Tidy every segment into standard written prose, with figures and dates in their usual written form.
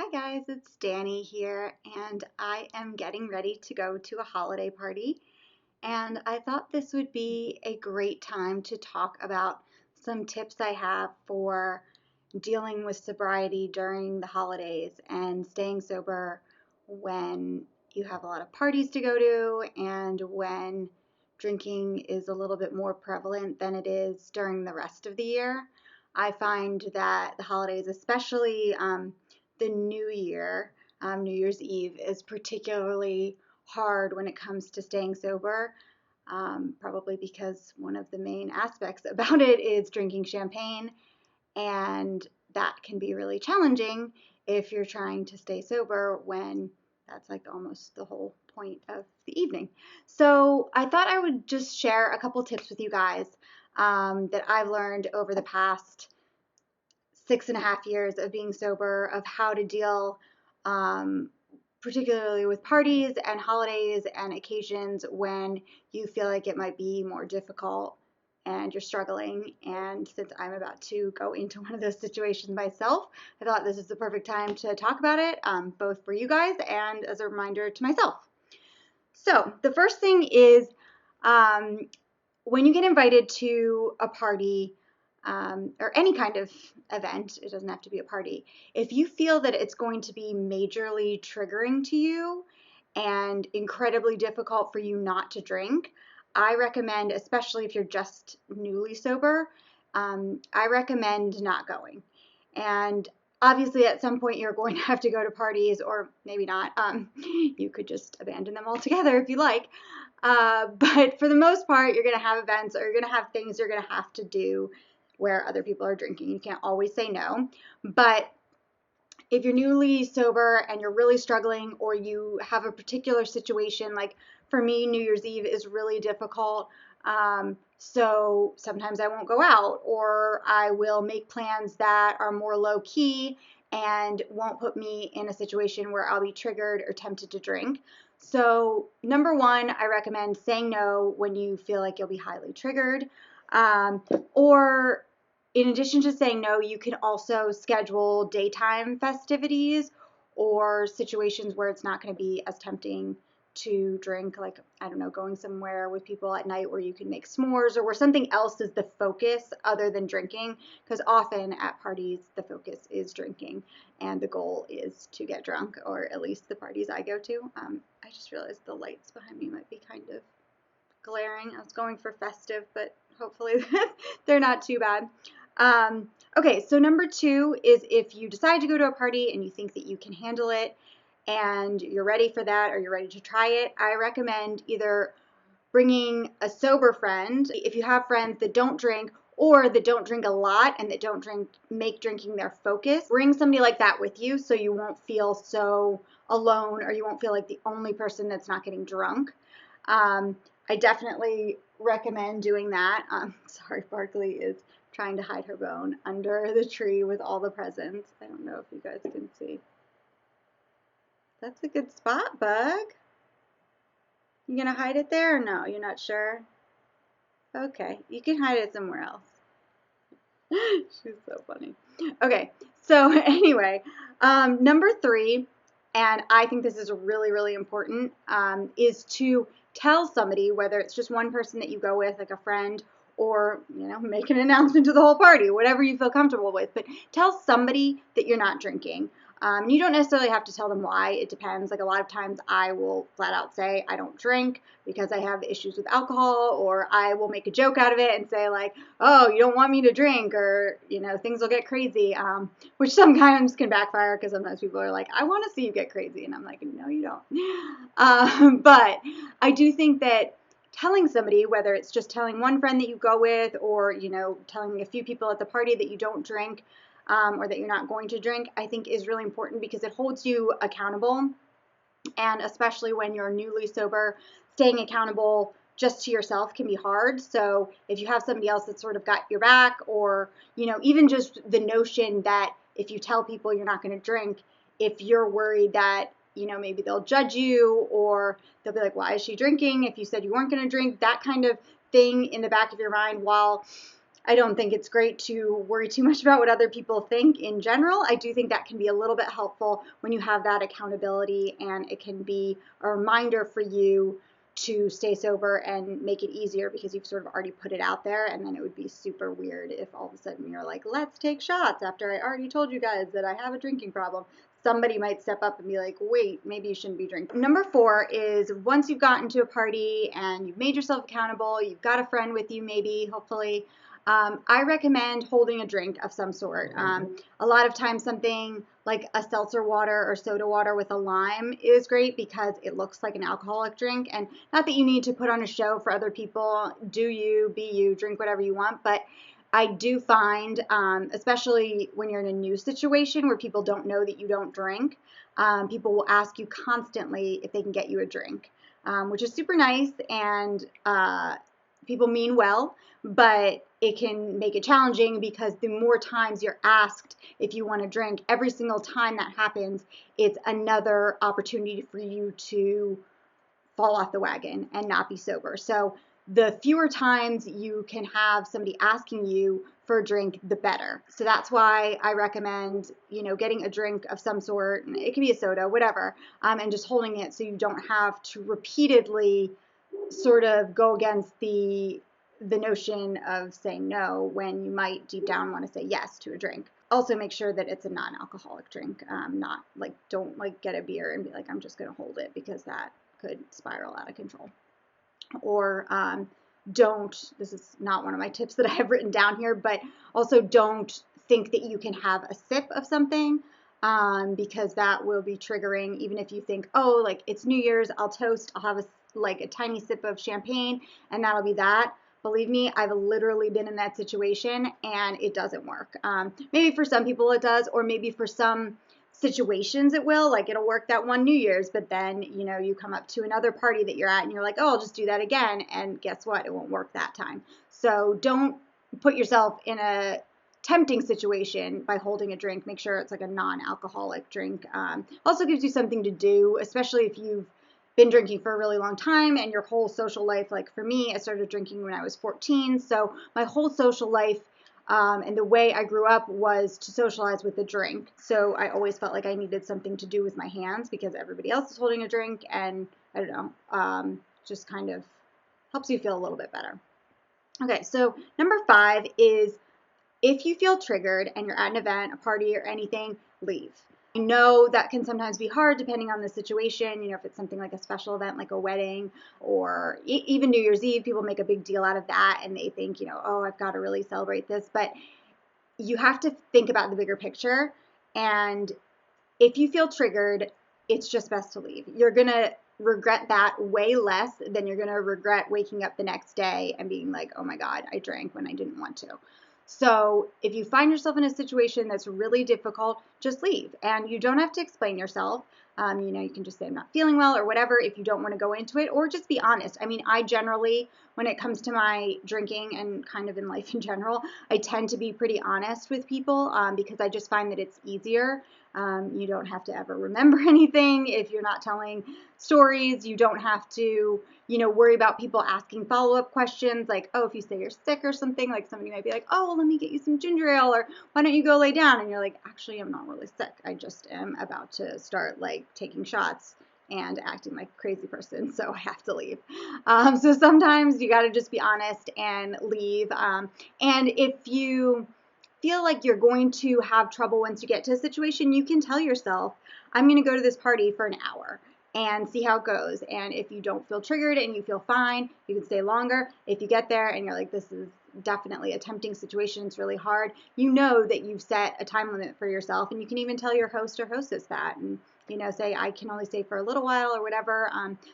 Hi guys, it's Danny here, and I am getting ready to go to a holiday party. And I thought this would be a great time to talk about some tips I have for dealing with sobriety during the holidays and staying sober when you have a lot of parties to go to and when drinking is a little bit more prevalent than it is during the rest of the year. I find that the holidays, especially the New Year, New Year's Eve, is particularly hard when it comes to staying sober. Probably because one of the main aspects about it is drinking champagne, and that can be really challenging if you're trying to stay sober when that's like almost the whole point of the evening. So I thought I would just share a couple tips with you guys that I've learned over the past 6.5 years of being sober, of how to deal particularly with parties and holidays and occasions when you feel like it might be more difficult and you're struggling. And since I'm about to go into one of those situations myself, I thought this is the perfect time to talk about it, both for you guys and as a reminder to myself. So the first thing is when you get invited to a party, or any kind of event, it doesn't have to be a party, if you feel that it's going to be majorly triggering to you and incredibly difficult for you not to drink, I recommend, especially if you're just newly sober, I recommend not going. And obviously, at some point, you're going to have to go to parties, or maybe not. You could just abandon them altogether if you like. But for the most part, you're going to have events, or you're going to have things you're going to have to do where other people are drinking. You can't always say no. But if you're newly sober and you're really struggling, or you have a particular situation, like for me, New Year's Eve is really difficult. So sometimes I won't go out, or I will make plans that are more low key and won't put me in a situation where I'll be triggered or tempted to drink. So number one, I recommend saying no when you feel like you'll be highly triggered. Or in addition to saying no, you can also schedule daytime festivities or situations where it's not going to be as tempting to drink, like, I don't know, going somewhere with people at night where you can make s'mores, or where something else is the focus other than drinking, because often at parties the focus is drinking and the goal is to get drunk, or at least the parties I go to. I just realized the lights behind me might be kind of glaring. I was going for festive, but hopefully they're not too bad. Okay, so number two is, if you decide to go to a party and you think that you can handle it and you're ready for that, or you're ready to try it, I recommend either bringing a sober friend, if you have friends that don't drink, or that don't drink a lot and that don't make drinking their focus. Bring somebody like that with you so you won't feel so alone, or you won't feel like the only person that's not getting drunk. I definitely recommend doing that. Sorry, Barkley is trying to hide her bone under the tree with all the presents. I don't know if you guys can see. That's a good spot, Bug. You gonna hide it there, or no? You're not sure? Okay, you can hide it somewhere else. She's so funny. Okay, so anyway, number three, and I think this is really, really important, is to tell somebody, whether it's just one person that you go with, like a friend, or, make an announcement to the whole party, whatever you feel comfortable with, but tell somebody that you're not drinking. You don't necessarily have to tell them why. It depends. Like, a lot of times I will flat out say I don't drink because I have issues with alcohol, or I will make a joke out of it and say, like, oh, you don't want me to drink, or, things will get crazy, which sometimes can backfire, because sometimes people are like, I want to see you get crazy. And I'm like, no, you don't. But I do think that telling somebody, whether it's just telling one friend that you go with, or, telling a few people at the party that you don't drink, or that you're not going to drink, I think is really important, because it holds you accountable. And especially when you're newly sober, staying accountable just to yourself can be hard. So if you have somebody else that's sort of got your back, or, even just the notion that if you tell people you're not going to drink, if you're worried that, maybe they'll judge you, or they'll be like, why is she drinking if you said you weren't going to drink, that kind of thing in the back of your mind, while I don't think it's great to worry too much about what other people think in general. I do think that can be a little bit helpful when you have that accountability, and it can be a reminder for you to stay sober and make it easier because you've sort of already put it out there. And then it would be super weird if all of a sudden you're like, let's take shots after I already told you guys that I have a drinking problem. Somebody might step up and be like, wait, maybe you shouldn't be drinking. Number 4 is once you've gotten to a party and you've made yourself accountable, you've got a friend with you maybe, hopefully, I recommend holding a drink of some sort. A lot of times something like a seltzer water or soda water with a lime is great because it looks like an alcoholic drink. And not that you need to put on a show for other people. Do you, be you, drink whatever you want. But I do find, especially when you're in a new situation where people don't know that you don't drink, people will ask you constantly if they can get you a drink, which is super nice, and people mean well, but it can make it challenging because the more times you're asked if you want to drink, every single time that happens, it's another opportunity for you to fall off the wagon and not be sober. So the fewer times you can have somebody asking you for a drink, the better. So that's why I recommend, getting a drink of some sort. It can be a soda, whatever, and just holding it so you don't have to repeatedly sort of go against the notion of saying no when you might deep down want to say yes to a drink. Also make sure that it's a non-alcoholic drink, not like, don't like get a beer and be like, I'm just going to hold it, because that could spiral out of control. Or this is not one of my tips that I have written down here, but also don't think that you can have a sip of something, because that will be triggering. Even if you think, oh, like it's New Year's, I'll toast, I'll have a tiny sip of champagne and that'll be that. Believe me, I've literally been in that situation and it doesn't work. Maybe for some people it does, or maybe for some situations it will, like it'll work that one New Year's, but then, you come up to another party that you're at and you're like, oh, I'll just do that again. And guess what? It won't work that time. So don't put yourself in a tempting situation by holding a drink. Make sure it's like a non-alcoholic drink. Also gives you something to do, especially if you've been drinking for a really long time and your whole social life. Like for me, I started drinking when I was 14. So my whole social life, and the way I grew up was to socialize with a drink. So I always felt like I needed something to do with my hands because everybody else is holding a drink, and I don't know, just kind of helps you feel a little bit better. Okay, so number 5 is if you feel triggered and you're at an event, a party, or anything, leave. I know that can sometimes be hard depending on the situation. If it's something like a special event like a wedding or even New Year's Eve, people make a big deal out of that and they think, oh, I've got to really celebrate this. But you have to think about the bigger picture. And if you feel triggered, it's just best to leave. You're going to regret that way less than you're going to regret waking up the next day and being like, oh my God, I drank when I didn't want to. So if you find yourself in a situation that's really difficult, just leave. And you don't have to explain yourself. You can just say I'm not feeling well or whatever if you don't want to go into it, or just be honest. I mean, I generally, when it comes to my drinking and kind of in life in general, I tend to be pretty honest with people because I just find that it's easier. You don't have to ever remember anything if you're not telling stories. You don't have to, worry about people asking follow-up questions like, oh, if you say you're sick or something, like somebody might be like, oh, well, let me get you some ginger ale, or why don't you go lay down? And you're like, actually, I'm not really sick. I just am about to start like taking shots and acting like a crazy person, so I have to leave. So sometimes you got to just be honest and leave. And if you feel like you're going to have trouble once you get to a situation, you can tell yourself, I'm going to go to this party for an hour and see how it goes. And if you don't feel triggered and you feel fine, you can stay longer. If you get there and you're like, this is definitely a tempting situation, it's really hard, you know that you've set a time limit for yourself, and you can even tell your host or hostess that, and say I can only stay for a little while or whatever.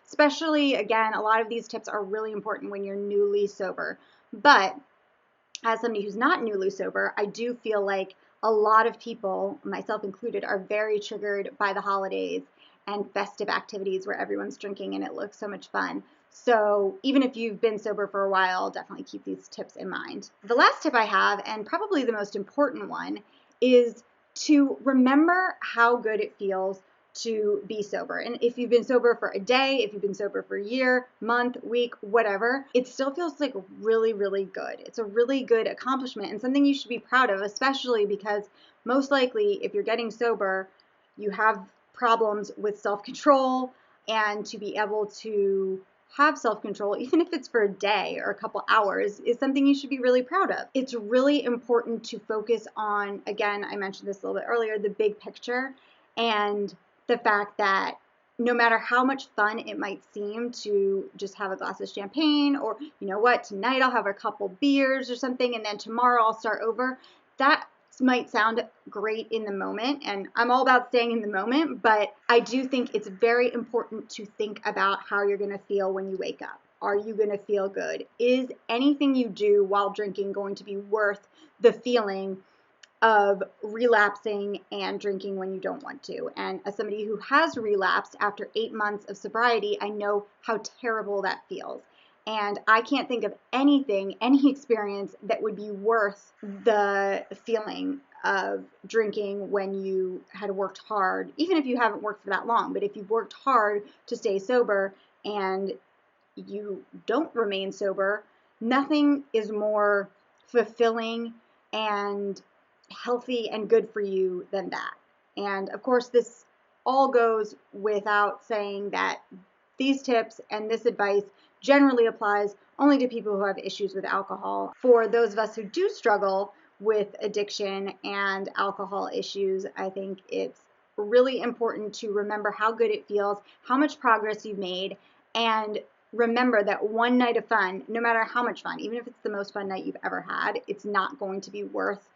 Especially, again, a lot of these tips are really important when you're newly sober. But as somebody who's not newly sober, I do feel like a lot of people, myself included, are very triggered by the holidays and festive activities where everyone's drinking and it looks so much fun. So even if you've been sober for a while, definitely keep these tips in mind. The last tip I have, and probably the most important one, is to remember how good it feels to be sober. And if you've been sober for a day, if you've been sober for a year, month, week, whatever, it still feels like really, really good. It's a really good accomplishment and something you should be proud of, especially because most likely if you're getting sober, you have problems with self-control, and to be able to have self-control, even if it's for a day or a couple hours, is something you should be really proud of. It's really important to focus on, again, I mentioned this a little bit earlier, the big picture, and the fact that no matter how much fun it might seem to just have a glass of champagne, or you know what, tonight I'll have a couple beers or something, and then tomorrow I'll start over, that might sound great in the moment, and I'm all about staying in the moment, but I do think it's very important to think about how you're going to feel when you wake up. Are you going to feel good? Is anything you do while drinking going to be worth the feeling of relapsing and drinking when you don't want to? And as somebody who has relapsed after 8 months of sobriety, I know how terrible that feels. And I can't think of anything, any experience that would be worth the feeling of drinking when you had worked hard, even if you haven't worked for that long, but if you've worked hard to stay sober and you don't remain sober, nothing is more fulfilling and healthy and good for you than that. And of course, this all goes without saying that these tips and this advice generally applies only to people who have issues with alcohol. For those of us who do struggle with addiction and alcohol issues, I think it's really important to remember how good it feels, how much progress you've made, and remember that one night of fun, no matter how much fun, even if it's the most fun night you've ever had, it's not going to be worth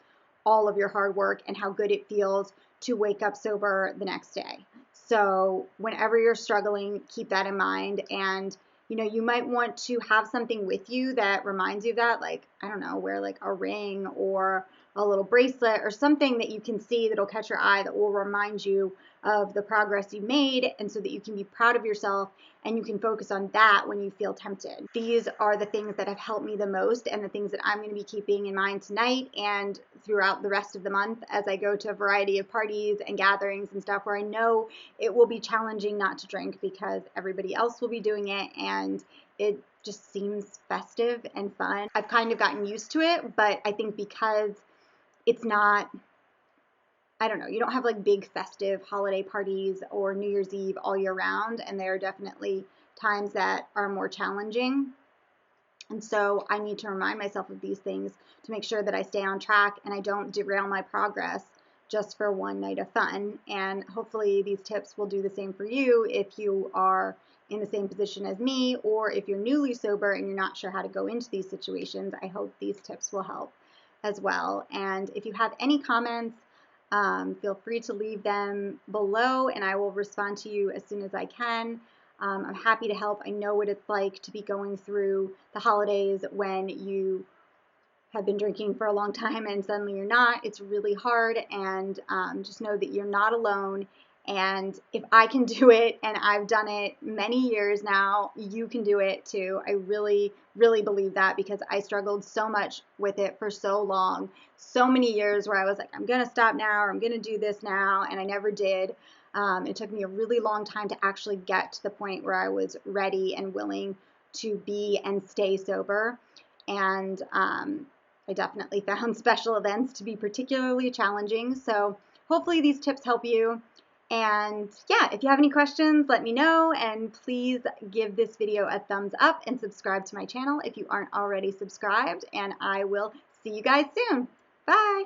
all of your hard work and how good it feels to wake up sober the next day. So whenever you're struggling, keep that in mind. And you might want to have something with you that reminds you of that, like, I don't know, wear like a ring or a little bracelet or something that you can see that'll catch your eye, that will remind you of the progress you made, and so that you can be proud of yourself and you can focus on that when you feel tempted. These are the things that have helped me the most, and the things that I'm going to be keeping in mind tonight and throughout the rest of the month as I go to a variety of parties and gatherings and stuff where I know it will be challenging not to drink because everybody else will be doing it and it just seems festive and fun. I've kind of gotten used to it, but I think because it's not, I don't know, you don't have like big festive holiday parties or New Year's Eve all year round, and there are definitely times that are more challenging. And so I need to remind myself of these things to make sure that I stay on track and I don't derail my progress just for one night of fun. And hopefully these tips will do the same for you if you are in the same position as me, or if you're newly sober and you're not sure how to go into these situations. I hope these tips will help as well. And if you have any comments, feel free to leave them below and I will respond to you as soon as I can. I'm happy to help. I know what it's like to be going through the holidays when you have been drinking for a long time and suddenly you're not. It's really hard, and just know that you're not alone. And if I can do it, and I've done it many years now, you can do it too. I really, really believe that because I struggled so much with it for so long. So many years where I was like, I'm going to stop now, or I'm going to do this now, and I never did. It took me a really long time to actually get to the point where I was ready and willing to be and stay sober. And I definitely found special events to be particularly challenging. So hopefully these tips help you. And yeah, if you have any questions, let me know. And please give this video a thumbs up and subscribe to my channel if you aren't already subscribed. And I will see you guys soon. Bye.